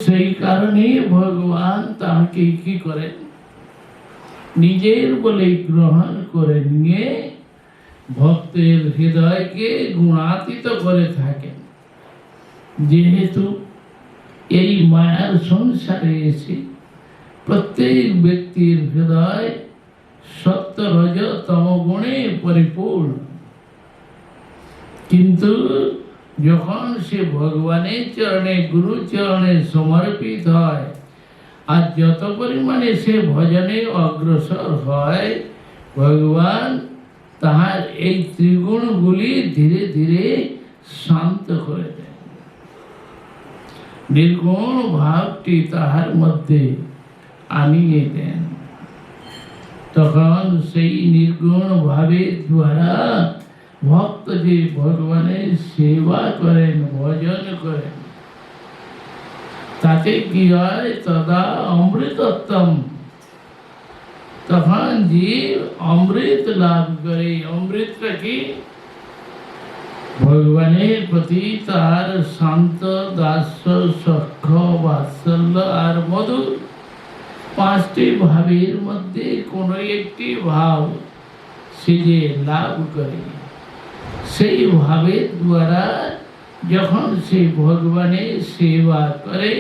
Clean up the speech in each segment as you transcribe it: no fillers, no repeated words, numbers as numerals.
সেই কারণে ভগবান তাকে কি করেন, নিজের বলে গ্রহণ করে নিয়ে ভক্তের হৃদয়কে গুণাতীত করে থাকেন। যেহেতু এই মায়ার সংসারে এসে প্রত্যেক ব্যক্তির হৃদয় সত্য রজ তম গুণে পরিপূর্ণ, কিন্তু যখন সে ভগবানের চরণে গুরু চরণে সমর্পিত হয় আর যত পরিমাণে সে ভজনে অগ্রসর হয়, ভগবান তাহার এই ত্রিগুণগুলি ধীরে ধীরে শান্ত করে দেন। নির্গুণ ভাবটি তাহার মধ্যে আনিয়ে দেন। তখন সেই নির্গুণ ভাবের দ্বারা ভক্ত যে ভগবানের সেবা করেন, ভজন করেন, তাতে কি হয়, তদা অমৃতত্বম, তখন জীব অমৃত লাভ করে। অমৃতটা কি? ভগবানের প্রতি তার শান্ত, দাস্য, সখ্য, বাৎসল্য আর মধুর, পাঁচটি ভাবের মধ্যে কোন একটি ভাব সে যে লাভ করে, সেই ভাবের দ্বারা যখন সে ভগবানের সেবা করে,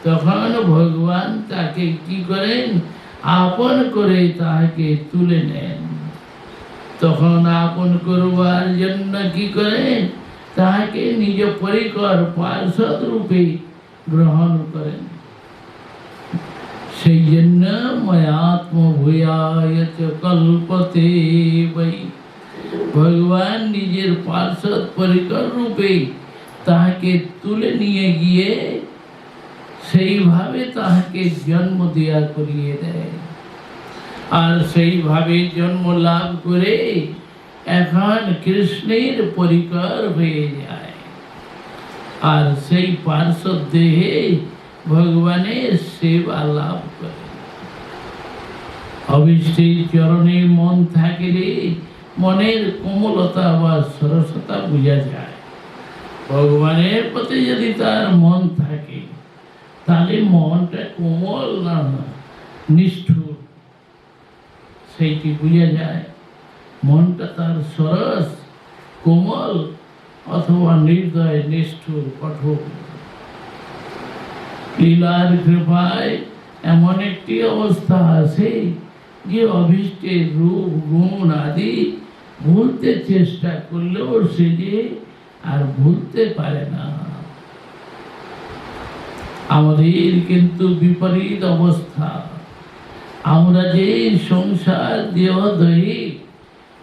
তখন ভগবান তাকে কি করেন, আপন করে তাকে তুলে নেন। তখন আপন করবার জন্য কি করেন, তাহাকে নিজ পরিকর পার্ষদ রূপে গ্রহণ করেন। সেই জন্য ময়াত্ম ভূয়ায় চ কল্পতে বৈ, ভগবান নিজের পার্ষদ পরিকর রূপে তাহাকে তুলে নিয়ে গিয়ে সেইভাবে তাহাকে জন্ম দেয়া করিয়ে দেয়। আর সেইভাবে জন্ম লাভ করে এখন কৃষ্ণের পরিকর হয়ে যায়। আর সেই পার্ষদ দেহে ভগবানের সেবা লাভ করে। অভীষ্টের চরণে মন থাকিলে মনের কোমলতা বা সরসতা বোঝা যায়। ভগবানের প্রতি যদি তার মন থাকে, তাহলে মনটা কোমল না নিষ্ঠুর, সেইটি বোঝা যায়। মনটা তার সরস, কোমল অথবা নির্দয়, নিষ্ঠুর, কঠোর। লীলার কৃপায় এমন একটি অবস্থা আছে যে অভীষ্টের রূপ গুণ আদি ভুলতে চেষ্টা করলেও সে যে আর ভুলতে পারে না। আমাদের কিন্তু বিপরীত অবস্থা। আমরা যে সংসার দেহদয়ী,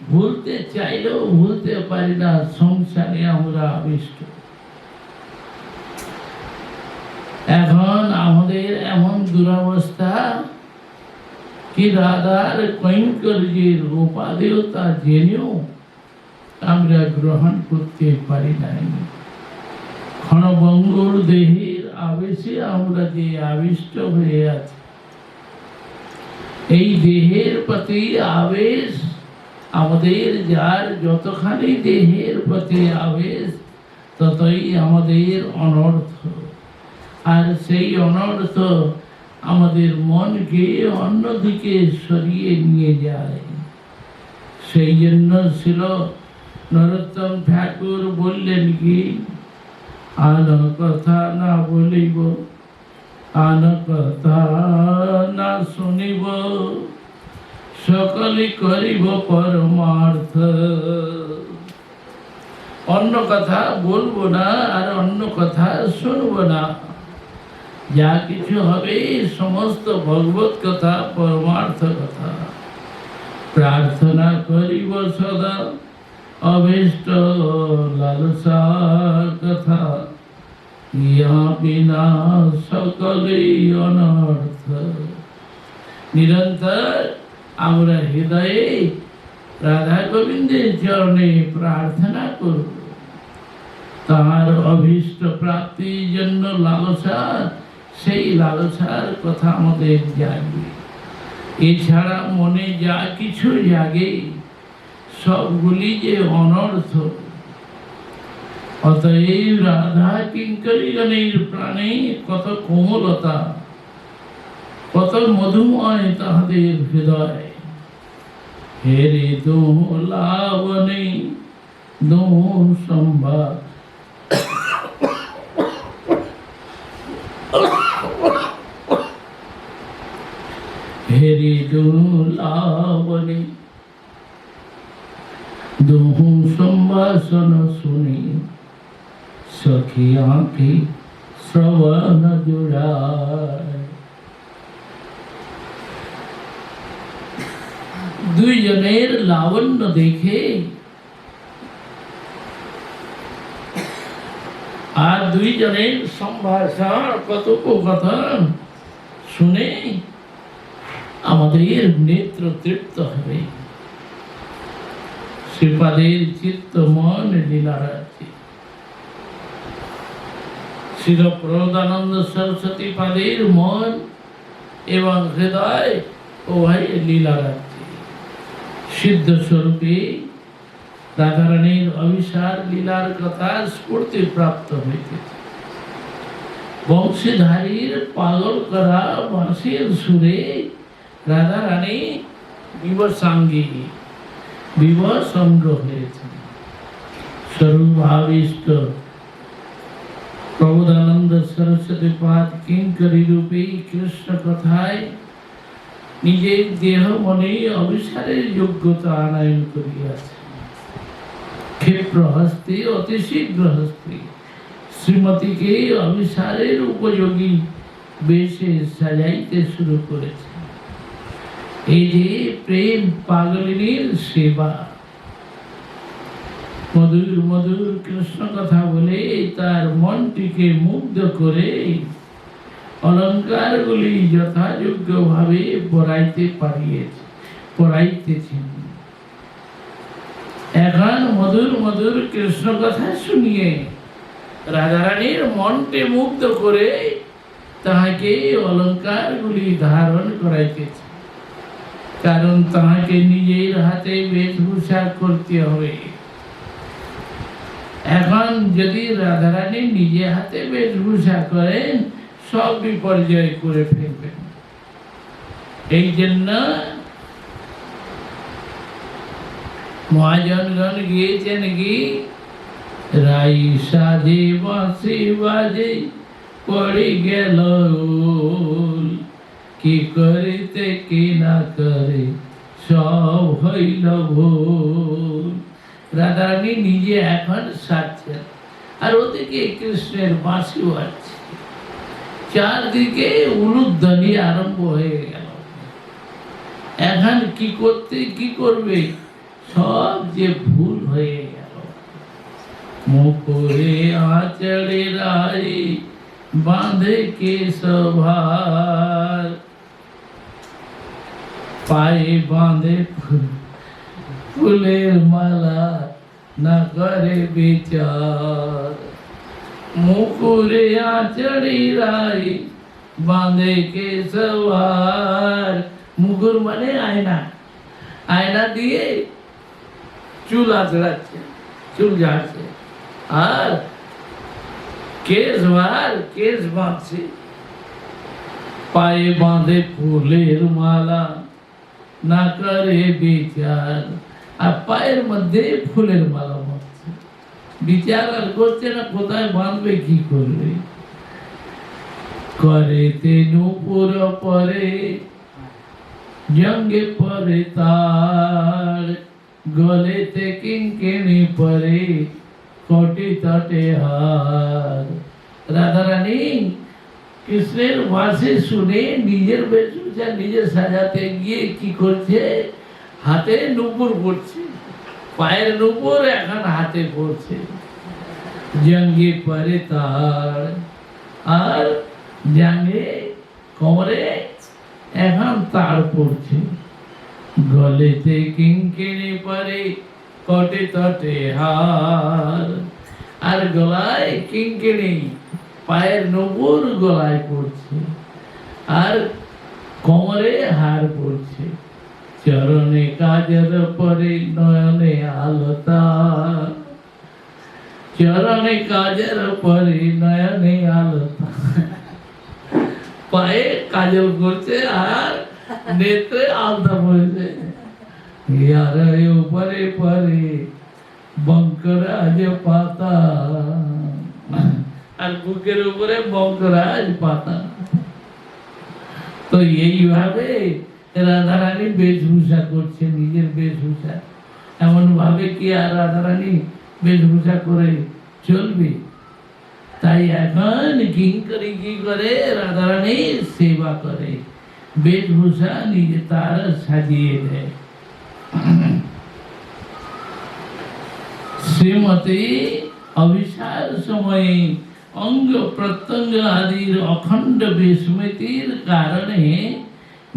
ভুলতে চাইলেও ভুলতে পারি না। সংসারে আমরা আবিষ্ট। এখন আমাদের এমন দুরবস্থা কি রাধার কৈঙ্কর্যের উপাদেয় তা জেনেও আমরা গ্রহণ করতে পারি নাই। ক্ষণভঙ্গুর দেহের আবেশে আমরা যে আবিষ্ট হয়ে আছি, এই দেহের প্রতি আবেশ আমাদের, যার যতখানি দেহের প্রতি আবেশ ততই আমাদের অনর্থ। আর সেই অনর্থ আমাদের মনকে অন্যদিকে সরিয়ে নিয়ে যায়। সেই জন্য ছিল নরোত্তম ঠাকুর বললেন কি, আন কথা না বলিব, আন কথা না শুনিব, সকলে করিব পরমার্থ। অন্য কথা বলবো না আর অন্য কথা শুনবো না। যা কিছু হবে সমস্ত ভগবত কথা, পরমার্থ কথা। প্রার্থনা করিব সদা অভীষ্ট লালসা কথা, ইহা বিনা সকলেই অনর্থ। নিরন্তর আমরা হৃদয়ে রাধা গোবিন্দের চরণে প্রার্থনা করব, তাহার অভীষ্ট প্রাপ্তির জন্য লালসা, সেই লালসার কথা আমাদের জাগবে। এছাড়া মনে যা কিছু জাগে সবগুলি যে অনর্থ। অতএব রাধা কিঙ্করীগণের প্রাণে কত কোমলতা, কত মধুময় তাহাদের হৃদয়। হেরে দোহ লাবণে দোহ সম্বাদ, হেরে দোহ লাবণে দোহ সম্ভাষণ শুনি, সখী আঁখি শ্রবণ জুড়ায়। দুইজনের লাবণ্য দেখে আর দুইজনের সম্ভাষণ কথোপকথন শুনে আমাদের নেত্র তৃপ্ত হবে। শ্রীপাদের চিত্ত মন লীলারাজ্যে, শ্রীল প্রবোধানন্দ সরস্বতী পাদের মন এবং হৃদয় উভয় লীলারাজ্যে। সিদ্ধ স্বরূপে রাধারানীর অভিসার লীলার কথা স্ফূর্তি প্রাপ্ত হইতেছে। বংশীধারীর পাগল করা বাঁশির সুরে রাধারানী বিবসাঙ্গী বিবসঙ্গ হয়েছে। স্বরূপাবিষ্ট প্রবোধানন্দ সরস্বতী পাদ কিঙ্করী রূপে কৃষ্ণ কথায় নিজের দেহ মনে অভিসারের যোগ্যতা আনয়ন করিয়াছে। ক্ষিপ্র হস্তে অতি শীঘ্র হস্তে শ্রীমতীকে অভিসারের উপযোগী বেশে সাজাইতে শুরু করেছে। এই যে প্রেম পাগলিনীর সেবা, মধুর মধুর কৃষ্ণ কথা বলে তার মনটিকে মুগ্ধ করে অলঙ্কারগুলি যথাযোগ্য ভাবে পড়াইতেছেন। এখন মধুর মধুর কৃষ্ণ কথা শুনিয়ে রাধারানীর মনকে মুগ্ধ করে তাহাকে অলঙ্কারগুলি ধারণ করাইতেছে। কারণ তাহাকে নিজের হাতে বেশভূষা করতে হবে। এখন যদি রাধারানী নিজে হাতে বেশভূষা করেন, সব বিপর্যয় করে ফেলবেন। এই জন্য মহাজনগণ গিয়েছেন কি, রাই সাজে বাঁশি বাজে পড়ে গেল, কি করিতে কি না করে সব হইল ভুল। রাধারানী নিজে এখন সাজছেন আর ওদিকে কৃষ্ণের বাঁশি বাজছে। চারদিকে উলুধ্বনি আরম্ভ হয়ে গেল। এখন কি করবে, সব যে ভুল হয়ে গেল। মুখে আঁচড়ে রাই বাঁধে কেশভার, পায়ে বাঁধে ফুলের মালা না করে বিচার। মুকুরে আঁচড়ি রাই বাঁধে কেশভার। মুকুর মানে আয়না, আয়না দিয়ে চুল আঁচড়াচ্ছে, চুল ঝাড়ছে। আর কেশ বাঁধছে, পায়ে বাঁধে ফুলের মালা না করে বিচার। আর পায়ের মধ্যে ফুলের মালা বাঁধছে, বিচার আর করছে না কোথায় বাঁধবে, কি করবে। করেতে নূপুর পরে জঙ্গে পরে তার, গলেতে কিঙ্কিণী পরে কোটি তটে হার। রাধারানী কৃষ্ণের বাঁশি শুনে নিজের বেশভূষা নিজে সাজাতে গিয়ে কি করছে, হাতে নূপুর পড়ছে, পায়ের নূপুর এখন হাতে পড়ছে। জঙ্গে পরে তার, আর জাঙ্গে কোমরে এখন তার পড়ছে। গলেতে কিঙ্কিণী পরে কোটি তটে হার। আর গলায় কিঙ্কিণী, পায়ের নূপুর গলায় পড়ছে, আর কোমরে হার পড়ছে। চরণে কাজর পরে নয়নে আলতা, চরণে কাজের পরে নয়নে আলতা, পায়ে কাজল করছে আর নেত্রে আলতা পড়েছে। উপরে পরে বঙ্করাজ পাতা, আর বুকের উপরে বঙ্করাজ পাতা। তো এইভাবে রাধারানী বেশভূষা করছে, নিজের বেশভূষা। এমন ভাবে কি আর রাধারানী বেশভূষা করে চলবে? তাই এখন কিঙ্করি কি করে? রাধারানী সেবা করে, বেশভূষা নিজে তার সাজিয়ে দেয়। শ্রীমতী অভিসার সময়ে অঙ্গ প্রত্যঙ্গ আদির অখণ্ড বিস্মৃতির কারণে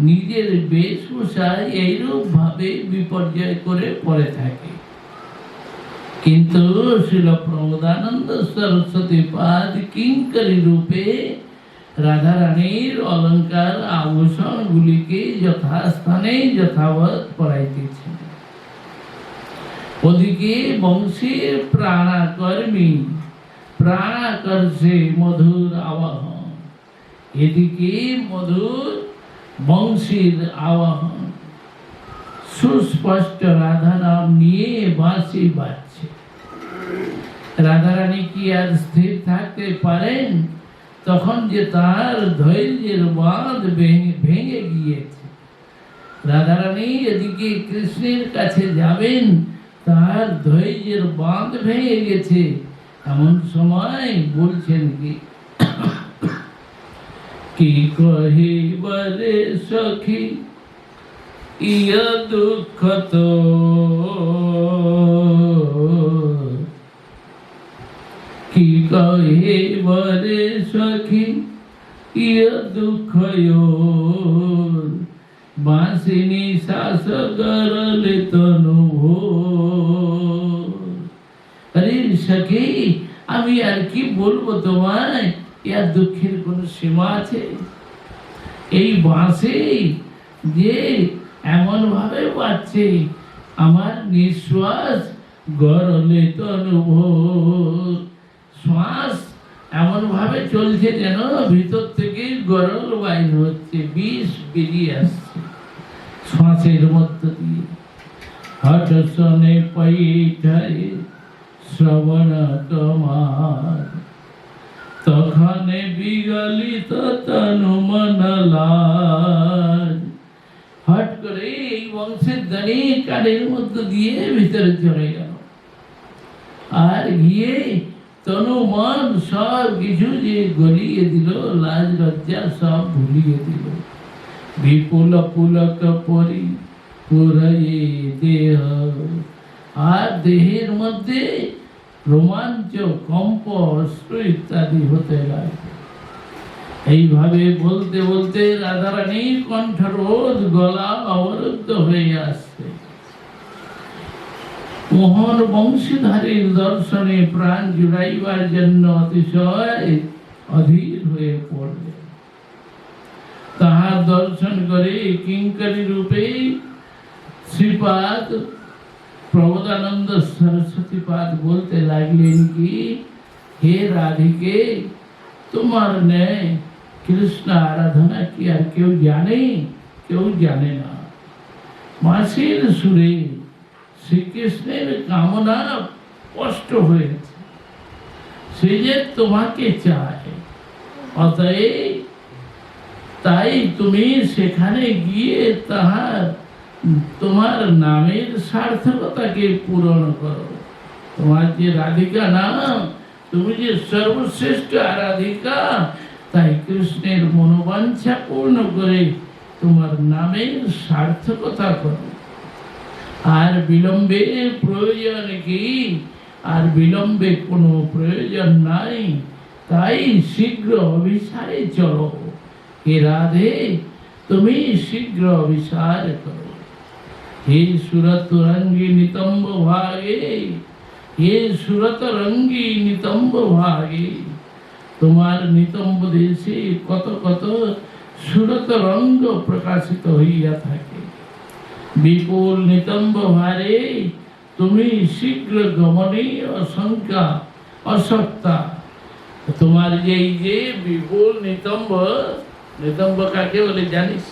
নিজের বেশভূষা এইরূপ ভাবে বিপর্যয় করে পড়ে থাকে। কিন্তু শ্রীল প্রমোদানন্দ সরস্বতী পাদ কিঙ্করী রূপে রাধারানীর অলঙ্কার আভূষণ গুলিকে যথাস্থানে যথাবৎ পড়াইতেছেন। ওদিকে বংশীর প্রাণাকর্মী প্রাণাকর্ষে মধুর আবাহন, এদিকে মধুর বংশীর আবাহন। সুস্পষ্ট রাধা নাম নিয়ে বাঁশি বাজছে। রাধারানী কি আর স্থির থাকতে পারেন? তখন যে তার ধৈর্যের বাঁধ ভেঙে গিয়েছে। রাধারানী এদিকে কৃষ্ণের কাছে যাবেন, তার ধৈর্যের বাঁধ ভেঙে গেছে। এমন সময় বলছেন কি কহিবারে সখী ইয়া দুঃখ তো, কি কহিবারে সখী ইয়া দুঃখ বাঁশিনী শ্বাস গরলে তনু। আরে সখী, আমি আর কি বলবো তোমায়? ইয়ার দুঃখের কোনো সীমা আছে? এই বাঁশি যে এমন ভাবে বাজছে, আমার নিঃশ্বাস গরলে তনুভোর। শ্বাস এমন ভাবে চলছে যেন ভিতর থেকে গরল বাইর হচ্ছে, বিষ বেরিয়ে আসছে শ্বাসের মধ্য দিয়ে। হঠ শনে পৈঠায় শ্রবণ তোমার, তখনে বিগলিত তনু মন লাজ। হট করে এই বংশের দাঁড়ি কানের মধ্য দিয়ে ভিতরে চলে গেল, আর গিয়ে তনু মন সব কিছু যে গলিয়ে দিল, লাজ লজ্জা সব ভুলিয়ে দিল। বিপুল পুলক পরি পুরায়ে দেহ, আর দেহের মধ্যে রোমাঞ্চ, কম্প, অশ্রু ইত্যাদি হতে লাগে। এইভাবে বলতে বলতে রাধারানীর কণ্ঠরোধ, গলা অবরুদ্ধ হয়ে আসছে। মোহন বংশীধারীর দর্শনে প্রাণ জুড়াইবার জন্য অতিশয় অধীর হয়ে পড়লেন। তাহার দর্শন করে কিঙ্করী রূপে শ্রীপাদ প্রবোধানন্দ সরস্বতী পাদ বলতে লাগলেন কি, হে রাধিকে, তোমার ন্যায় কৃষ্ণ আরাধনা কি আর কেউ জানে? কেউ জানে না। মাসির সুরে শ্রীকৃষ্ণের কামনা স্পষ্ট হয়েছে, সে যে তোমাকে চায়। অতএব তাই তুমি সেখানে গিয়ে তোমার নামের সার্থকতাকে পূরণ করো। তোমার যে রাধিকা নাম, তুমি যে সর্বশ্রেষ্ঠ আরাধিকা, তাই কৃষ্ণের মনোবাঞ্ছা পূর্ণ করে তোমার নামের সার্থকতা করো। আর বিলম্বের প্রয়োজন কি? আর বিলম্বে কোনো প্রয়োজন নাই। তাই শীঘ্র অভিসারে চলো। হে রাধে, তুমি শীঘ্র অভিসার করো। হে সুরত রঙ্গী নিতম্ব ভাগে, হে সুরত রঙ্গী নিতম্ব ভাগে, তোমার নিতম্ব দেশে কত কত সুরত রঙ্গ প্রকাশিত হইয়া থাকে। বিপুল নিতম্ব ভারে তুমি শীঘ্র গমনে অসংখ্য অসত্তা। তোমার যে এই যে বিপুল নিতম্ব, নিতম্ব কাকে বলে জানিস?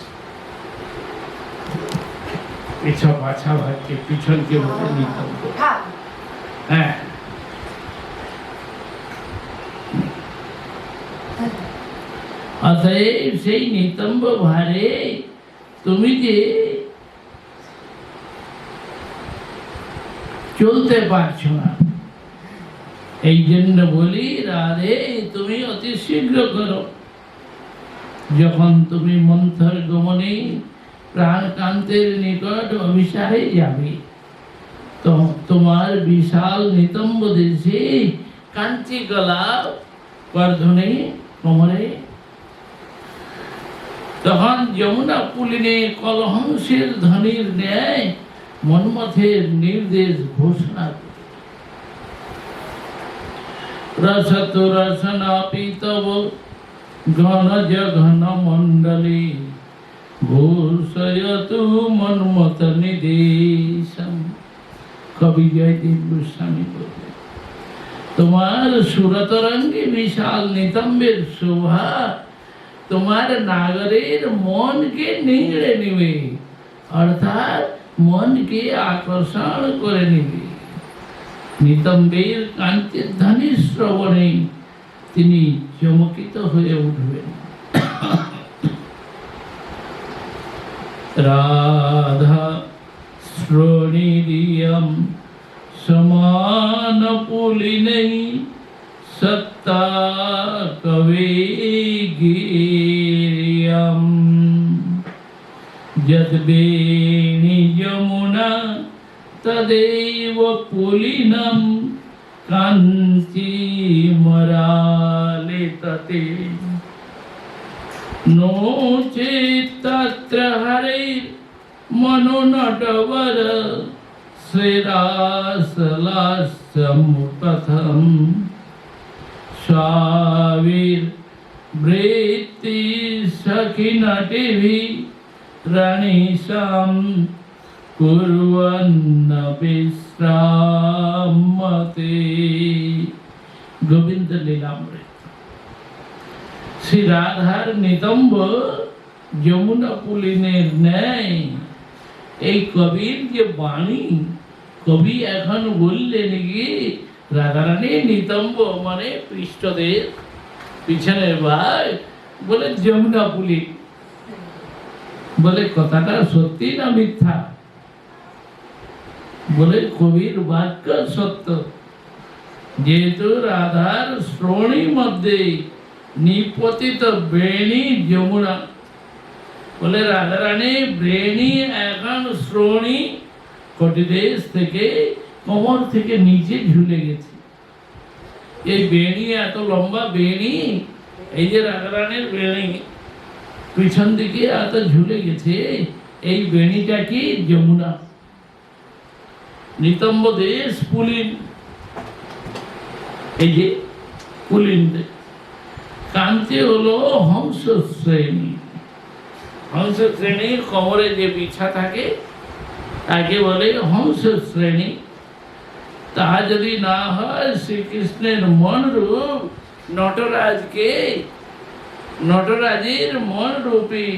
পিছন পাছা ভাগকে পিছনকে বলে নিতম্ব। হ্যাঁ, অতএব সেই নিতম্ব ভারে তুমি যে চলতে পারছো না, এই জন্য বলি রাধে তুমি অতি শীঘ্র করো। যখন তুমি মন্থর গমনে প্রাণকান্তের নিকট অভিসারে যাবে, তো তোমার বিশাল নিতম্ব দেশে কাঞ্চি গলা বর্ধনে কোমরে, তখন যমুনা পুলিনে কলহংসের ধ্বনির ন্যায় মন্মথের নির্দেশ ঘোষণা করে, রসত রসনাপি তব ঘনজ ঘন মণ্ডলী ঘোষয়তু মন্মথ নিদেশম। কবি জয়দেব গোস্বামী বললেন, তোমার সুরতরঙ্গে বিশাল নিতম্বের শোভা তোমার নাগরের মনকে নিংড়ে নিবে, অর্থাৎ মনকে আকর্ষণ করে নিবে। নিতম্বের কান্তির ধ্বনি শ্রবণে তিনি চমকিত হয়ে উঠবেন। রাধা শ্রোণীরিয়ম সমান পুলিনেই সত্তা কবে গিরিয়ম যদ্বেণী যমুনা তদেব পুলিনম কাঞ্চি মরালে ততে নো চেত্তত্র হরের মনোনটবর শ্রীরাসলাস্যম কথম স্বাবীর বৃত্তি সখী নটিভি রণীশাম কুর্বন্ন বিশ্রামতে। গোবিন্দ লীলামৃত। শ্রী রাধার নিতম্ব যমুনা পুলিনের ন্যায় এই কবির যে বাণী, কবি এখন বললেন কি রাধারানী নিতম্ব মানে পৃষ্ঠদের পিছনের ভাই বলে যমুনা পুলি, বলে কথাটা সত্যি না মিথ্যা? বলে কবির বাক্য সত্য। যেহেতু রাধার শ্রোণীর মধ্যে নিপতিত বেণী যমুনা, বলে রাধারানী বেণী এখন শ্রোণী কটিদেশ থেকে কোমর থেকে নিচে ঝুলে গেছে। এই বেণী এত লম্বা বেণী, এই যে রাধারানীর বেণী পিছন দিকে এত ঝুলে গেছে, এই বেণীটা কি যমুনা। নিতম্ব দেশ পুলিন, এই যে পুলিন কান্তি হলো হংস শ্রেণী। হংস শ্রেণীর কোমরে যে বিছা থাকে তাকে বলে হংস শ্রেণী। তা যদি না হয় শ্রীকৃষ্ণের মন রূপ নটরাজকে, নটরাজের মন রূপী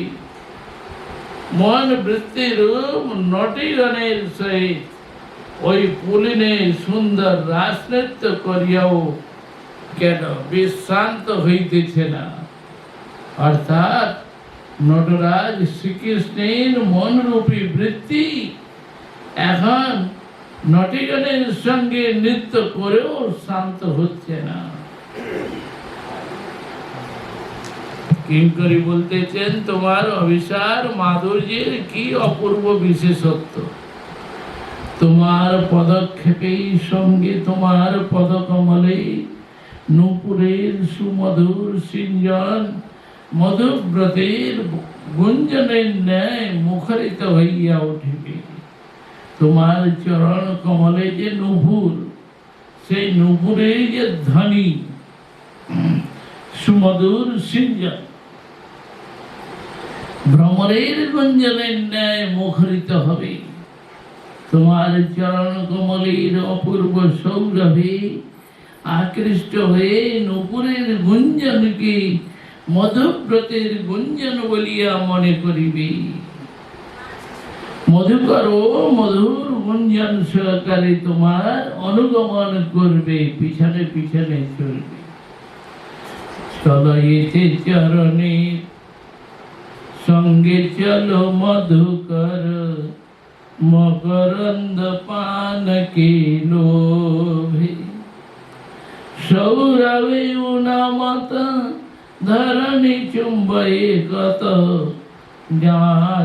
মন বৃত্তি রূপ নটিগণের সহিত ওই পুলিনে সুন্দর রাসনৃত্য করিয়াও কেন বিশ্রান্ত হইতেছে না। অর্থাৎ নটরাজ শ্রীকৃষ্ণের মনরূপী বৃত্তি এখন নটিগণের সঙ্গে নৃত্য করেও শান্ত হচ্ছে না। কিঙ্করী বলতেছেন, তোমার অভিসার মাধুর্যের কি অপূর্ব বিশেষত্ব। তোমার পদক্ষেপেই সঙ্গে তোমার পদকমলে নূপুরের সুমধুর সিঞ্জন মধুব্রতের গুঞ্জনের ন্যায় মুখরিত হইয়া উঠিবে। তোমার চরণ কমলে যে নূপুর, সেই নূপুরের যে ধ্বনি সুমধুর সিঞ্জন ভ্রমরের গুঞ্জনের ন্যায় মুখরিত হবে। তোমার চরণ কমলের অপূর্ব সৌরভে আকৃষ্ট হয়ে নূপুরের গুঞ্জনকে মধুব্রতের গুঞ্জন বলিয়া মনে করিবে। মধুকর মধুর গুঞ্জন সহকারে তোমার অনুগমন করবে, পিছনে পিছনে চলবে। চলইতে চরণে সঙ্গে চলো মধুকর, মকরন্দ পান কে লোভে। সৌরভে উনামত ধরণী চুম্বয়ে কত, যা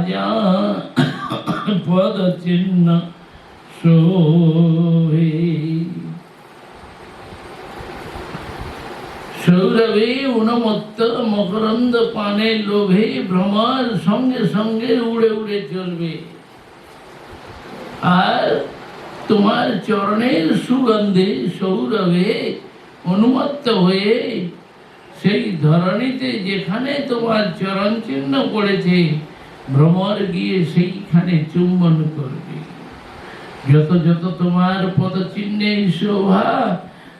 যা পদ চিহ্ন শোভে। সৌরভে উন্মত্ত মকরন্দ পানে লোভে ভ্রমর সঙ্গে সঙ্গে উড়ে উড়ে চলবে। আর তোমার চরণের সুগন্ধে সৌরভে উন্মত্ত হয়ে সেই ধরণীতে যেখানে তোমার চরণ চিহ্ন পড়েছে ভ্রমর গিয়ে সেইখানে চুম্বন করবে। যত যত তোমার পদচিহ্নের শোভা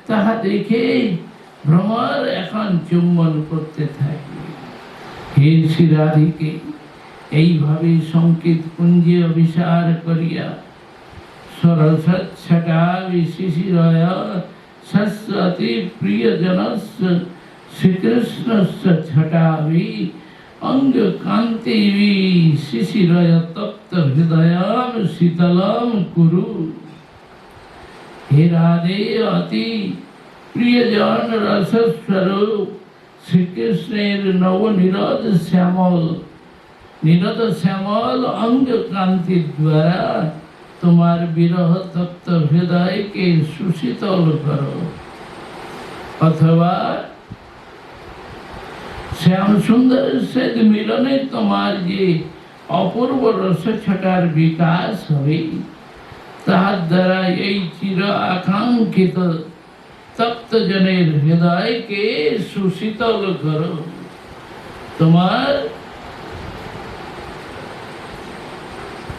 তাহা দেখে ভ্রমর এখন চুম্বন করতে থাকবে। হে শ্রীরাধিকে এইভাবে সংকেত পুঞ্জে অভিসার করিয়া সরসচ্ছটা শিশিরয় সস্যতি প্রিয়জনস্য শ্রীকৃষ্ণস্য ছটাভি অঙ্গ কান্তিভি শিশিরয় তপ্ত হৃদয়ম শীতলম কুরু। হে রাধে অতি প্রিয়জন রসস্বরূপ শ্রীকৃষ্ণের নবনীরদ শ্যামল নীরদ শ্যামল অঙ্গ কান্তি দ্বারা তোমার বিরহ তপ্ত হৃদয়কে সুশীতল করো। অথবা শ্যাম সুন্দরের সাথে মিলনে তোমার যে অপূর্ব রসছটার বিকাশ হবে, তাহার দ্বারা এই চির আকাঙ্ক্ষিত তপ্ত জনের হৃদয়কে সুশীতল করো। তোমার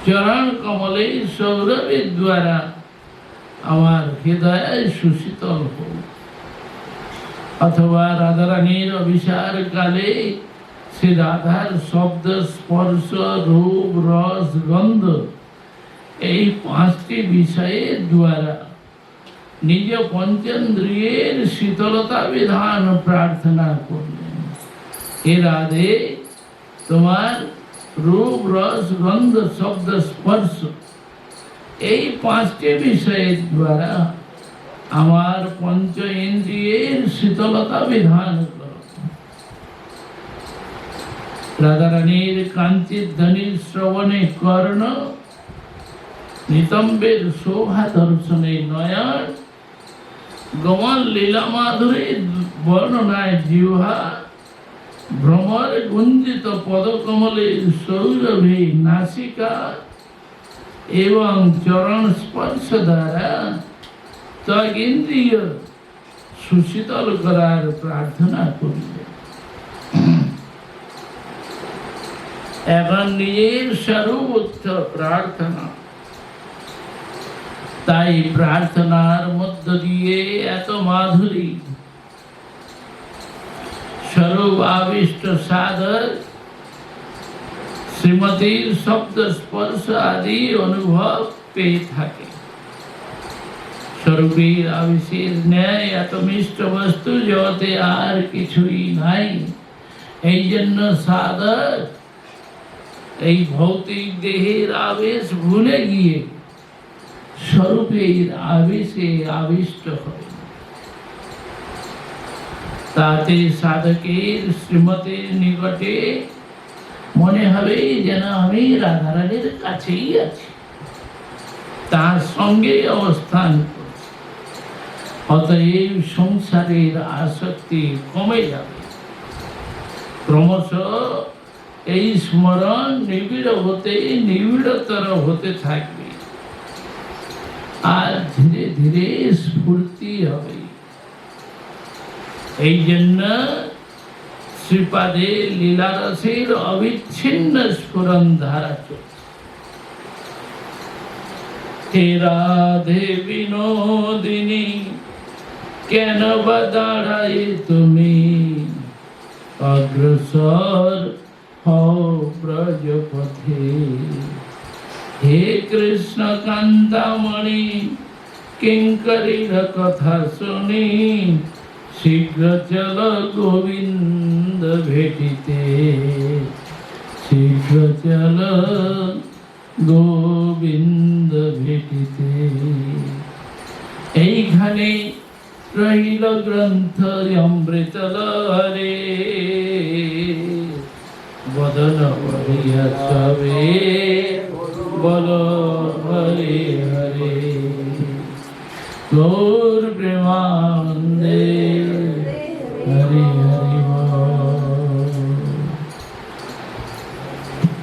চরণ কমলে সৌরভের দ্বারা আমার হৃদয় সুশীতল হোক। অথবা রাধারানীর অভিসার কালে শ্রী রাধার শব্দ স্পর্শ রূপ রস গন্ধ এই পাঁচটি বিষয়ের দ্বারা নিজ পঞ্চেন্দ্রিয়ের শীতলতা বিধান প্রার্থনা করলেন। হে রাধে, তোমার রূপ রস গন্ধ শব্দ স্পর্শ এই পাঁচটি বিষয়ের দ্বারা আমার পঞ্চ ইন্দ্রিয়ের শীতলতা বিধান করো। রাধারানীর কাঞ্চিত ধ্বনির শ্রবণে কর্ণ, নিতম্বের শোভা দর্শনে নয়ন, গমন লীলা মাধুরীর বর্ণনায় জিহ্বা, ভ্রমর গুঞ্জিত পদকমলের সৌরভে নাসিকা এবং চরণ স্পর্শ দ্বারা ত্বগেন্দ্রিয় সুশীতল করার প্রার্থনা করিবে। এখন নিজের সর্বোচ্চ প্রার্থনা, তাই প্রার্থনার মধ্য দিয়ে এত মাধুরী স্বরূপ আবিষ্ট সাধক শ্রীমতীর শব্দ স্পর্শ আদি অনুভব পেয়ে থাকে। স্বরূপের আবিষের ন্যায় এত মিষ্ট বস্তু জগতে আর কিছুই নাই। এই জন্য সাধক এই ভৌতিক দেহের আবেশ ভুলে গিয়ে স্বরূপের আবেশে আবিষ্ট হয়। তাতে সাধকের শ্রীমতের নিকটে মনে হবে যেন আমি রাধারানীর কাছেই আছি, তার সঙ্গে অবস্থান করছি। অতএব সংসারের আসক্তি কমে যাবে। ক্রমশ এই স্মরণ নিবিড় হতে নিবিড়তর হতে থাকবে, আর ধীরে ধীরে স্ফূর্তি হবে। এই জন্য শ্রীপাদে লীলারসের অবিচ্ছিন্ন স্ফুরণ ধারা চলছে। হে রাধে বিনোদিনী কেন বা দাঁড়াই তুমি অগ্রসর হও ব্রজপথে। হে কৃষ্ণ কান্তামণি কিঙ্করীর কথা শুনি শীঘ্র চল গোবিন্দ ভেটিতে, শীঘ্র চল গোবিন্দ ভেটিতে। এইখানে রহিল গ্রন্থ অমৃত লহরে, বদন বলিয়া সবে বল হরে হরে। গৌর প্রেমা